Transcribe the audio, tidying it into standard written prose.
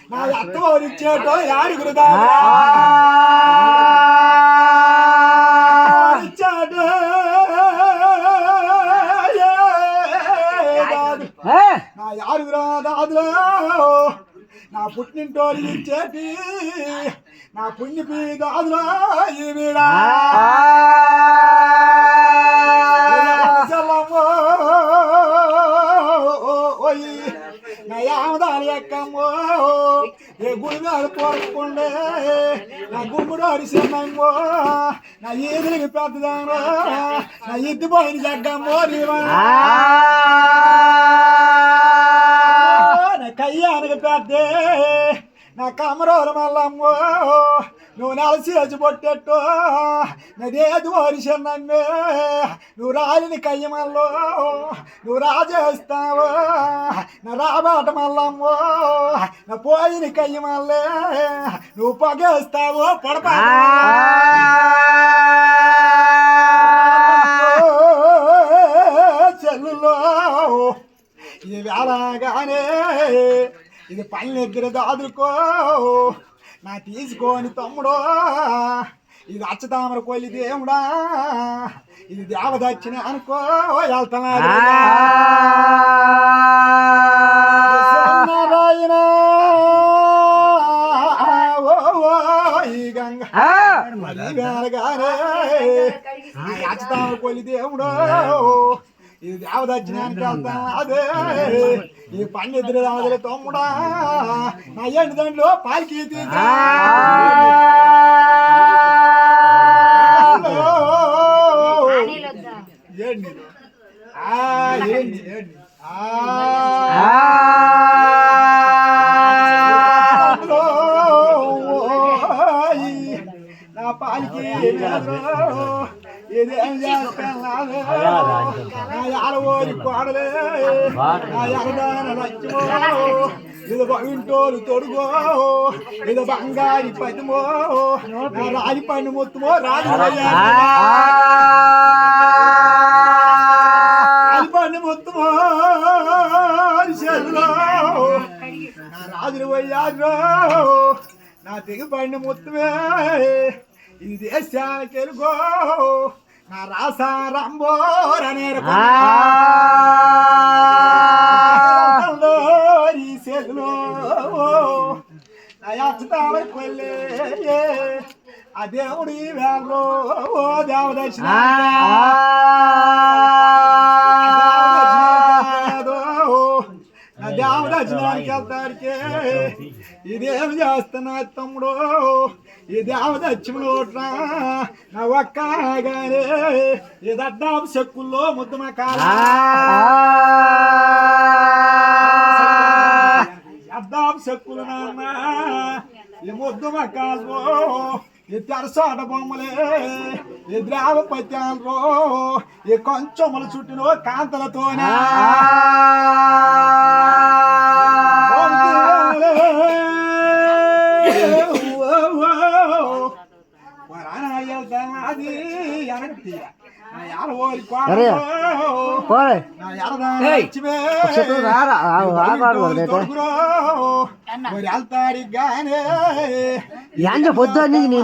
నా అత్తవరిచ్చేటో యాడుగురుదా నా యాడుగురా దాదులో నా పుట్టింటోళ్ళు ఇచ్చేటి నా పుణ్యపి దాదులో ఈ వీడా నా యామదాలు ఎక్కమ్మో ఏ గుడి మీద పోరకుండే నా గుమ్ముడు అరిసెమ్మో నా ఈదులకి పెద్దదామో నా ఇద్దు పోయిన జగ్గమ్మో నా కయ్యానికి పెద్దే నా కమరోలు మల్లమ్మో నువ్వు నలసి వచ్చి పొట్టెట్టు నదేది వరిసెన్నమ్మే నువ్వు రాలిని కయ్యమల్లో నువ్వు రాజేస్తావో నా రాబాట మల్లమ్మో నా పోయిన కయ్యమల్లే నువ్వు పొగేస్తావో పొడపా చెల్లులో ఇది వేళగానే ఇది పని దగ్గర దాదుకో నా తీసుకొని తమ్ముడో ఇది అచ్చతామర కొలి దేవుడా ఇది దేవదక్షిణ అనుకో వెళ్తున్నారు నారాయణ ఈ గంగా వేళగానే అచ్చతామర కొలి దేవుడో ఇది దేవదక్షిణానికి వెళ్తాను అదే ఈ పండితుడు రాజుల తమ్ముడా నా ఏంటి దాంట్లో పాలికి ఏంటి ఏంటి ఏంటి నా పాలికి ఇదేం చేస్తాను ఆడవోరి కోడలే నా ఎరదాన లక్ష్మో ఇది ఇంటోలు తొడుగో ఇది బంగారి పదిమో నా రాజి పన్ను మొత్తమో రాజు రాజి పన్ను మొత్తమో చెల్లో నా రాజులు పోయారు నా తెగి పన్ను మొత్తమే ఇది దేశానికి ఎలుగో నా రాసా రంబోరనే సెల్లో నా యాత్ర కొల్లే ఆ దేవుడి వేళలో ఓ దేవదర్శన నా దేవదర్శనానికి వెళ్తాడికే ఇదేమి చేస్తున్నా తమ్ముడు ఈ దేవదక్షిణలోట్రా నా ఒక్కగానే ఇది అడ్డాపు చెక్కుల్లో ముద్దమ కాల అడ్డాపు చెక్కులు నాన్న ఈ ముద్దమ కాలు ఈ తెరసాట బొమ్మలే ఈ ద్రావ పత్యాలు ఈ కొంచెముల చుట్టిన కాంతలతోనే అది పొద్దు నేను